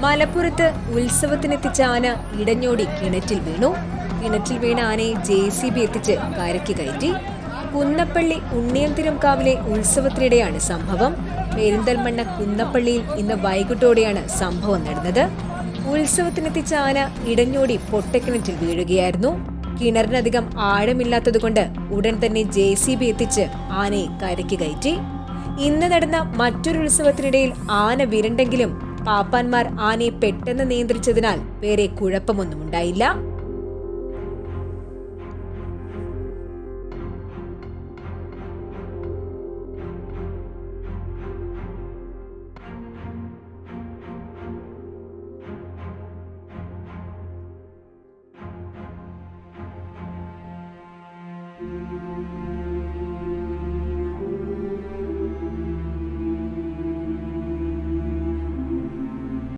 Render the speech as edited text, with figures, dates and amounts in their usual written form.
മലപ്പുറത്ത് ഉത്സവത്തിനെത്തിച്ച ആന ഇടഞ്ഞോടി കിണറ്റിൽ വീണു. കിണറ്റിൽ വീണ ആനയെ JCB എത്തിച്ച് കരയ്ക്ക് കയറ്റി. കുന്നപ്പള്ളി ഉണ്ണിയന്തിരംകാവിലെ ഉത്സവത്തിനിടെയാണ് സംഭവം. പെരിന്തൽമണ്ണ കുന്നപ്പള്ളിയിൽ ഇന്ന് വൈകിട്ടോടെയാണ് സംഭവം നടന്നത്. ഉത്സവത്തിനെത്തിച്ച ആന ഇടഞ്ഞോടി പൊട്ടക്കിണറ്റിൽ വീഴുകയായിരുന്നു. കിണറിനധികം ആഴമില്ലാത്തതുകൊണ്ട് ഉടൻ തന്നെ JCB എത്തിച്ച് ആനയെ കരയ്ക്ക് കയറ്റി. ഇന്ന് നടന്ന മറ്റൊരു ഉത്സവത്തിനിടയിൽ ആന വിരണ്ടെങ്കിലും പാപ്പാന്മാർ ആനയെ പെട്ടെന്ന് നിയന്ത്രിച്ചതിനാൽ വേറെ കുഴപ്പമൊന്നും ഉണ്ടായില്ല.